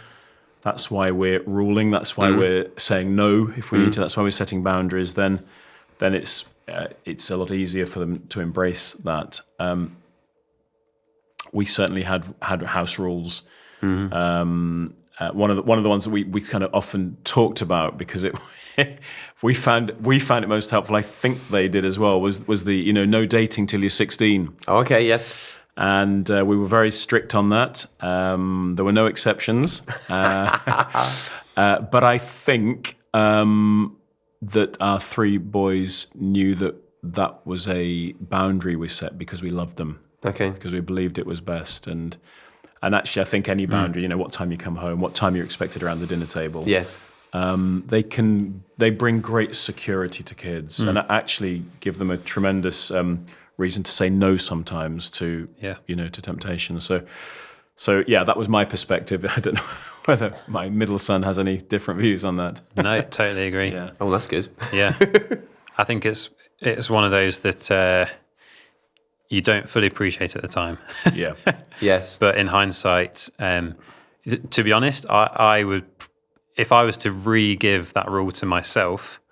That's why we're ruling. That's why we're saying no if we need to. That's why we're setting boundaries. Then it's a lot easier for them to embrace that. We certainly had house rules. One of the ones that we kind of often talked about because it. We found it most helpful. I think they did as well. Was the no dating till you're 16. Oh, okay, yes. And we were very strict on that. There were no exceptions. But I think that our 3 boys knew that was a boundary we set because we loved them. Okay. Because we believed it was best. And actually, I think any boundary, what time you come home, what time you're expected around the dinner table. Yes. They bring great security to kids and actually give them a tremendous reason to say no sometimes to to temptation. So that was my perspective. I don't know whether my middle son has any different views on that. No, totally agree. Yeah. Oh, that's good. Yeah, I think it's one of those that you don't fully appreciate at the time. Yeah. Yes. But in hindsight, to be honest, I would. If I was to re-give that rule to myself,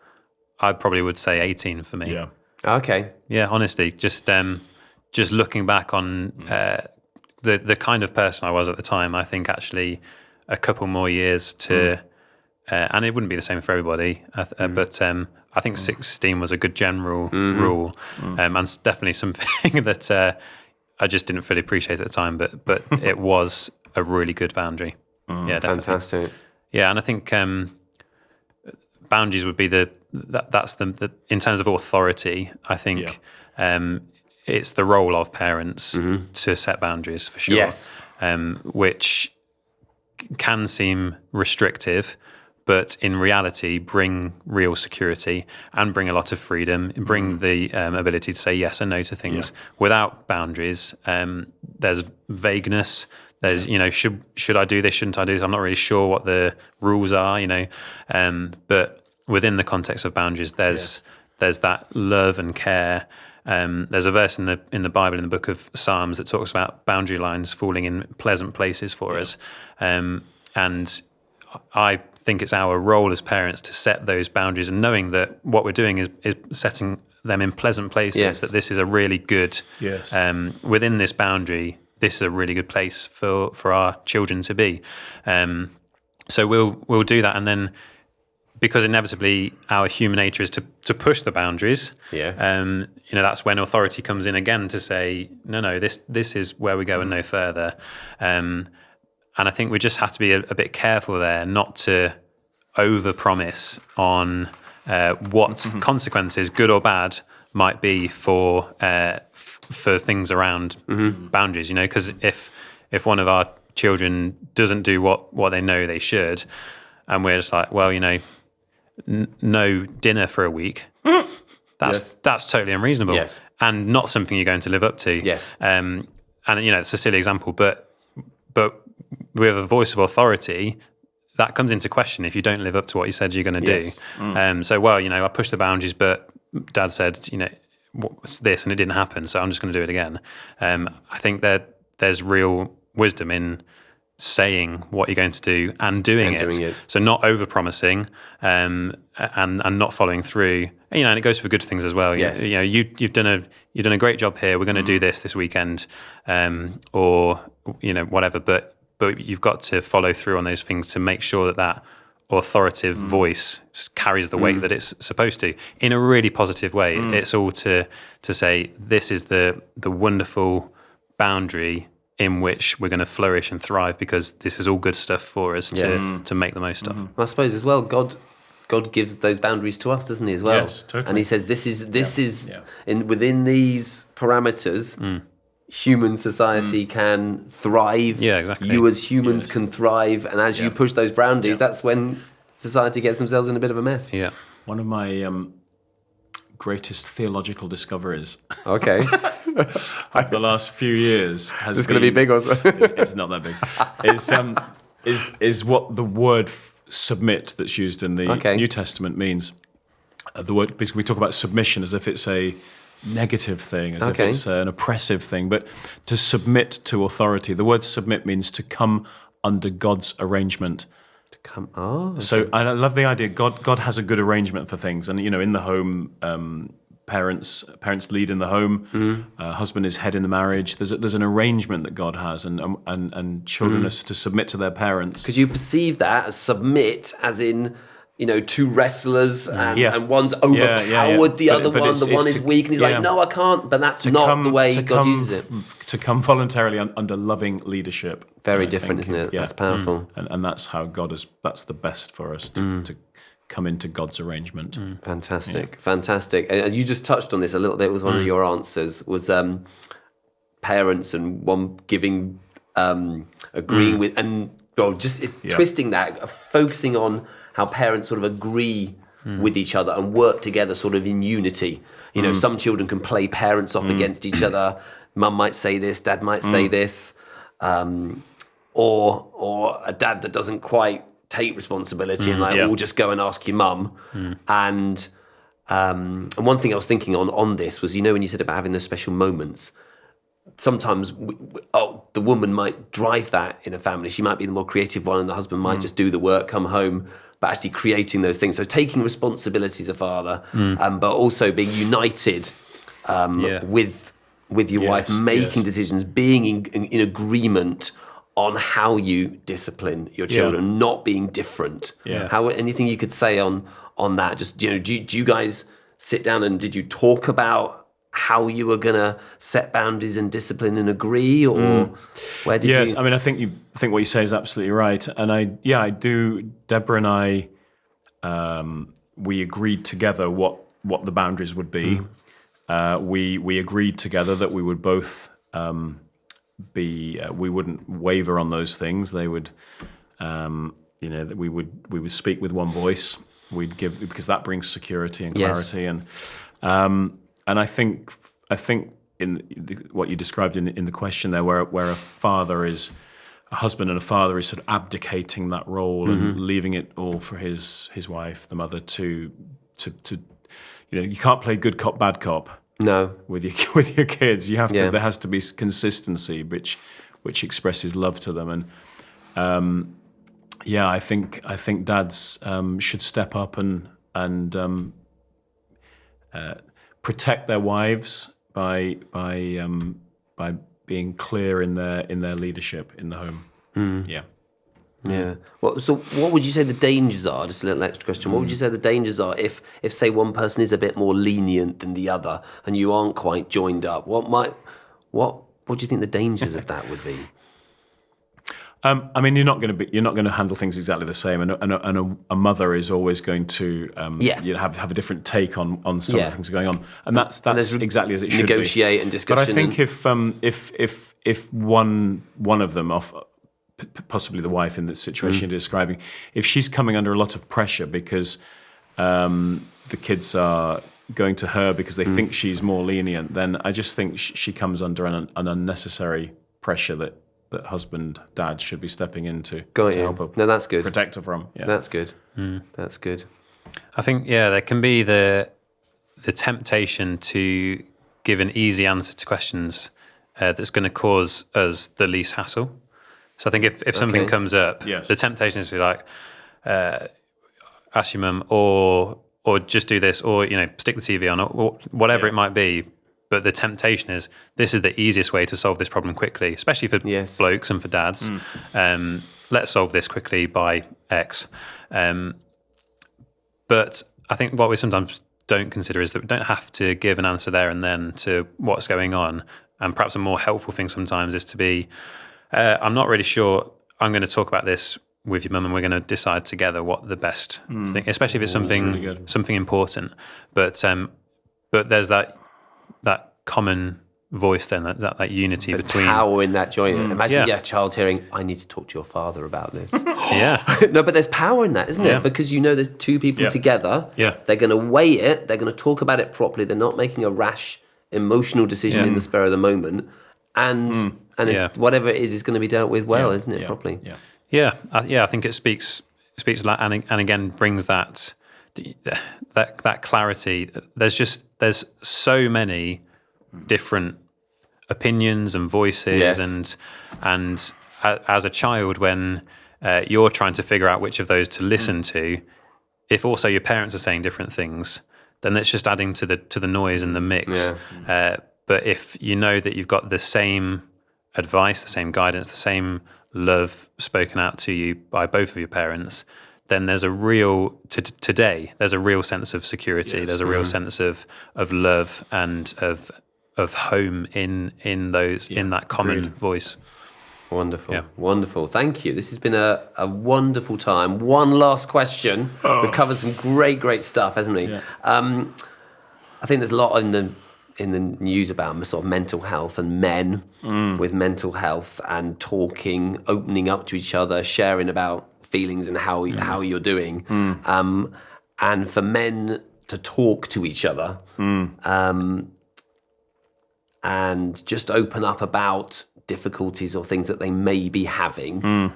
I probably would say 18 for me. Yeah. Okay. Yeah, honestly, just just looking back on the kind of person I was at the time, I think actually a couple more years to, and it wouldn't be the same for everybody, but I think 16 was a good general rule, and it's definitely something that I just didn't fully appreciate at the time, but it was a really good boundary. Yeah, definitely. Fantastic. Yeah, and I think boundaries would be that's the in terms of authority. I think it's the role of parents to set boundaries for sure. Yes. Which can seem restrictive, but in reality bring real security and bring a lot of freedom, bring the ability to say yes and no to things. Without boundaries, there's vagueness. There's, should I do this? Shouldn't I do this? I'm not really sure what the rules are, but within the context of boundaries, there's that love and care. There's a verse in the Bible, in the book of Psalms, that talks about boundary lines falling in pleasant places for us. And I think it's our role as parents to set those boundaries, and knowing that what we're doing is setting them in pleasant places, that this is a really good, within this boundary, this is a really good place for our children to be. So we'll do that, and then because inevitably our human nature is to push the boundaries. That's when authority comes in again to say, no, this is where we go and no further. And I think we just have to be a bit careful there, not to overpromise on what consequences, good or bad, might be for things around boundaries. Because if one of our children doesn't do what they know they should, and we're just like, well, no dinner for a week, that's totally unreasonable, and not something you're going to live up to. And it's a silly example, but with a voice of authority, that comes into question if you don't live up to what you said you're going to do. I pushed the boundaries, but Dad said, what's this, and it didn't happen, so I'm just going to do it again. I think that there's real wisdom in saying what you're going to do and doing it. So not over-promising and not following through. And it goes for good things as well. You've done a great job here. We're going to do this weekend, or whatever. But you've got to follow through on those things to make sure that authoritative voice carries the weight that it's supposed to, in a really positive way. It's all to say this is the wonderful boundary in which we're going to flourish and thrive, because this is all good stuff for us to make the most of. I suppose as well, God gives those boundaries to us, doesn't he, as well? Yes, totally. And he says this is within these parameters, human society can thrive. Yeah, exactly. You as humans can thrive, and as you push those boundaries, that's when society gets themselves in a bit of a mess. Yeah. One of my greatest theological discoveries. Okay. The last few years has Is this going to be big or something? It's not that big. Is what the word submit that's used in the New Testament means. The word, basically, we talk about submission as if it's a negative thing, as if it's an oppressive thing. But to submit to authority, the word submit means to come under God's arrangement. So I love the idea. God has a good arrangement for things, and in the home, parents lead in the home. Husband is head in the marriage. There's an arrangement that God has, and children are to submit to their parents. Could you perceive that as submit, as in two wrestlers, and one's overpowered the other one. The one is weak, and he's like, no, I can't. But that's not the way God uses it. To come voluntarily under loving leadership. Very different, isn't it? That's powerful. And that's how that's the best for us to come into God's arrangement. Fantastic. And you just touched on this a little bit with one of your answers, was parents and one giving, agreeing with, and twisting that, focusing on how parents sort of agree with each other and work together sort of in unity. Some children can play parents off against each other. Mum might say this, dad might say this, or a dad that doesn't quite take responsibility and we'll just go and ask your mum. And one thing I was thinking on this was, when you said about having those special moments, sometimes the woman might drive that in a family. She might be the more creative one, and the husband might just do the work, come home, but actually creating those things. So taking responsibility as a father, but also being united with with your wife, making decisions, being in agreement on how you discipline your children, not being different. Anything you could say on that? Just, do you guys sit down and did you talk about how you were going to set boundaries and discipline and agree, or where did you? Yes, I mean, I think what you say is absolutely right, and I do. Deborah and I, we agreed together what the boundaries would be. We agreed together that we would both we wouldn't waver on those things. They would, that we would speak with one voice. We'd give, because that brings security and clarity, and I think in what you described in the question there, where a husband and a father is sort of abdicating that role and leaving it all for his wife, the mother, to you can't play good cop bad cop. No, with your kids, you have to. There has to be consistency, which expresses love to them, and I think dads should step up and protect their wives by being clear in their leadership in the home. Yeah. So what would you say the dangers are? Just a little extra question. What would you say the dangers are if say one person is a bit more lenient than the other and you aren't quite joined up? What do you think the dangers of that would be? I mean, you're not going to handle things exactly the same, and a mother is always going to have a different take on some of the things going on, and that's exactly as it should be. Negotiate and discussion. But I think if one of them, possibly the wife in the situation you're describing, if she's coming under a lot of pressure because the kids are going to her because they think she's more lenient, then I just think she comes under an unnecessary pressure that dad should be stepping into to help her. No, that's good. Protect her from. Yeah. That's good. That's good. I think there can be the temptation to give an easy answer to questions that's going to cause us the least hassle. So I think if something comes up, the temptation is to be like, ask your mum, or just do this, or stick the TV on, or whatever it might be. But the temptation is, this is the easiest way to solve this problem quickly, especially for blokes and for dads. Let's solve this quickly by X. But I think what we sometimes don't consider is that we don't have to give an answer there and then to what's going on. And perhaps a more helpful thing sometimes is to be, I'm not really sure, I'm going to talk about this with your mum and we're going to decide together what the best thing, especially if it's something important. But there's that common voice then, that unity there's between power in that joint. Imagine a child hearing, I need to talk to your father about this. No, but there's power in that, isn't it? Because there's two people together. They're going to weigh it. They're going to talk about it properly. They're not making a rash emotional decision in the spur of the moment. And whatever it is going to be dealt with isn't it, properly? I think it speaks a lot, and again brings that clarity. There's so many different opinions and voices, and as a child, when you're trying to figure out which of those to listen to, if also your parents are saying different things, then that's just adding to the noise and the mix. But if you know that you've got the same advice, the same guidance, the same love spoken out to you by both of your parents, then there's a real there's a real sense of security. There's a real sense of love and of home in that common voice. Wonderful, wonderful. Thank you. This has been a wonderful time. One last question. We've covered some great stuff, hasn't we? I think there's a lot in the news about sort of mental health and men with mental health and talking, opening up to each other, sharing about feelings and how you're doing, and for men to talk to each other, and just open up about difficulties or things that they may be having.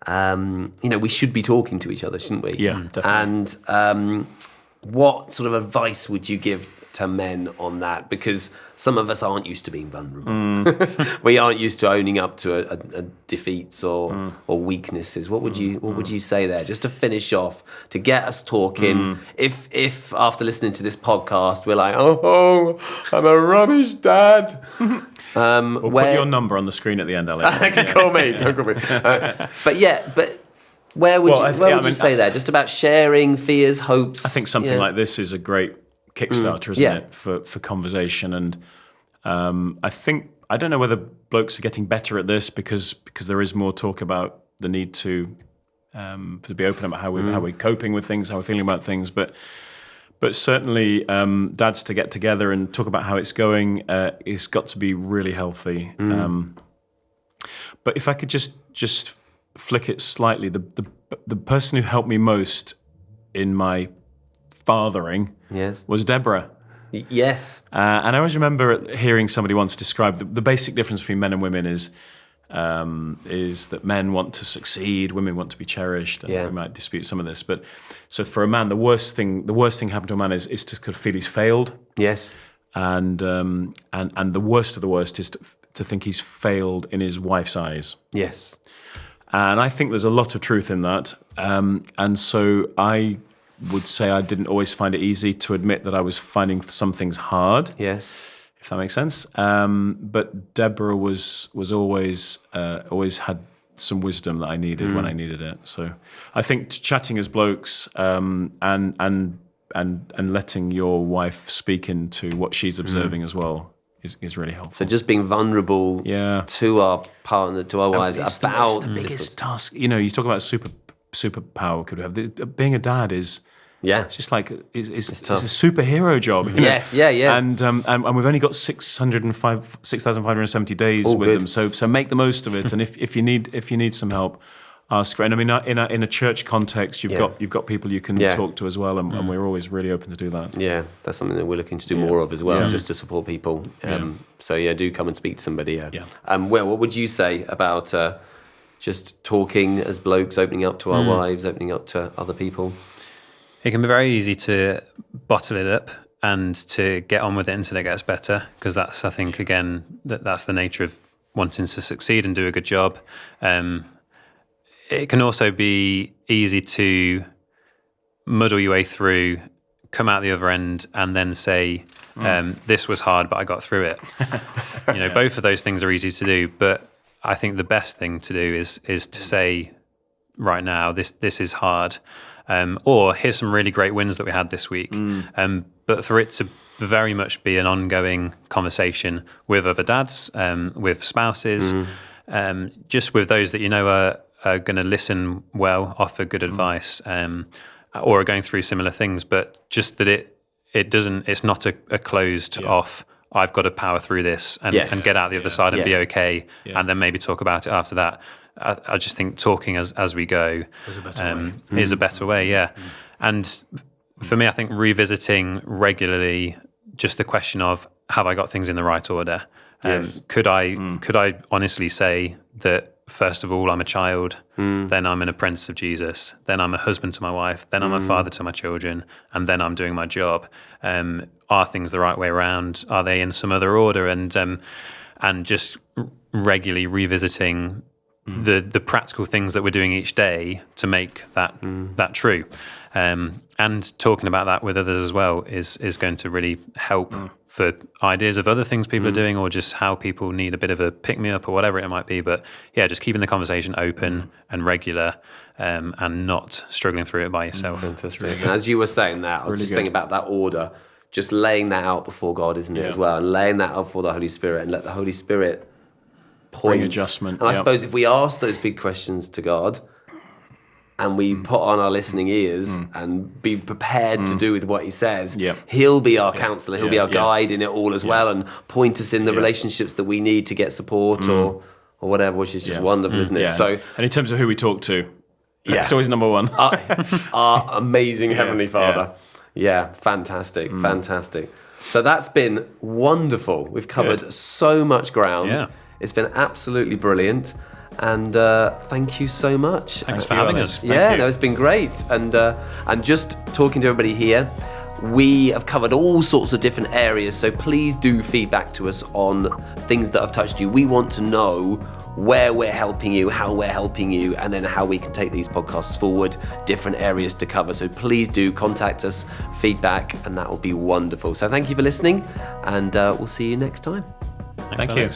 We should be talking to each other, shouldn't we? Yeah, definitely. And what sort of advice would you give to men on that? Because some of us aren't used to being vulnerable. We aren't used to owning up to a defeats or weaknesses. What would you say there, just to finish off, to get us talking? If after listening to this podcast we're like, oh, I'm a rubbish dad. We'll put your number on the screen at the end, Alex. Don't call me. But where would you say there? Just about sharing fears, hopes. I think something like this is a great Kickstarter, isn't it, for conversation? And I don't know whether blokes are getting better at this because there is more talk about the need to be open about how we're coping with things, how we're feeling about things, but certainly dads to get together and talk about how it's going, it's got to be really healthy. But if I could just flick it slightly, the person who helped me most in my fathering was Deborah. Yes. And I always remember hearing somebody once describe the basic difference between men and women is that men want to succeed, women want to be cherished, and we might dispute some of this. But so for a man, the worst thing happened to a man is to kind of feel he's failed. Yes. And the worst of the worst is to think he's failed in his wife's eyes. Yes. And I think there's a lot of truth in that. And so I would say I didn't always find it easy to admit that I was finding some things hard. Yes. If that makes sense. But Deborah was always had some wisdom that I needed when I needed it. So I think chatting as blokes and letting your wife speak into what she's observing as well is really helpful. So just being vulnerable to our partner, to our wives, it's the biggest task. You know, you talk about superpower could we have. Being a dad is it's just like it's a superhero job. You know? Yes, yeah. And we've only got 6,570 days with them. So make the most of it. And if you need some help, ask. And I mean, in a church context, you've got people you can talk to as well, and we're always really open to do that. Yeah, that's something that we're looking to do more of as well, just to support people. So do come and speak to somebody. Well, what would you say about just talking as blokes, opening up to our wives, opening up to other people? It can be very easy to bottle it up and to get on with it until it gets better, because that's, I think, again, that's the nature of wanting to succeed and do a good job. It can also be easy to muddle your way through, come out the other end, and then say, this was hard, but I got through it. Both of those things are easy to do, but I think the best thing to do is to say, right now, this is hard. Or here's some really great wins that we had this week. But for it to very much be an ongoing conversation with other dads, with spouses, just with those that you know are going to listen well, offer good advice, or are going through similar things, but just that it's not a closed off, I've got to power through this and get out the other side and be okay, and then maybe talk about it after that. I just think talking as we go is a better way, And for me, I think revisiting regularly just the question of, have I got things in the right order? Could I honestly say that, first of all, I'm a child, then I'm an apprentice of Jesus, then I'm a husband to my wife, then I'm a father to my children, and then I'm doing my job? Are things the right way around? Are they in some other order? And just regularly revisiting the practical things that we're doing each day to make that true, and talking about that with others as well is going to really help for ideas of other things people are doing, or just how people need a bit of a pick me up or whatever it might be. But just keeping the conversation open and regular, and not struggling through it by yourself. Fantastic. And as you were saying that, I was just thinking about that order, just laying that out before God, isn't it, as well, and laying that out before the Holy Spirit, and let the Holy Spirit point. Bring adjustment. And I suppose if we ask those big questions to God, and we put on our listening ears and be prepared to do with what he says, he'll be our counsellor, he'll be our guide in it all as well, and point us in the relationships that we need to get support or whatever, which is just wonderful, isn't it? So, and in terms of who we talk to, it's always number one. Our amazing Heavenly Father. Yeah, fantastic. So that's been wonderful. We've covered so much ground. Yeah. It's been absolutely brilliant. And thank you so much. Thanks for having us. It's been great. And just talking to everybody here, We have covered all sorts of different areas, so please do feedback to us on things that have touched you. We want to know where we're helping you, how we're helping you, and then how we can take these podcasts forward, different areas to cover. So please do contact us, feedback, and that will be wonderful. So thank you for listening, and we'll see you next time. Thank you.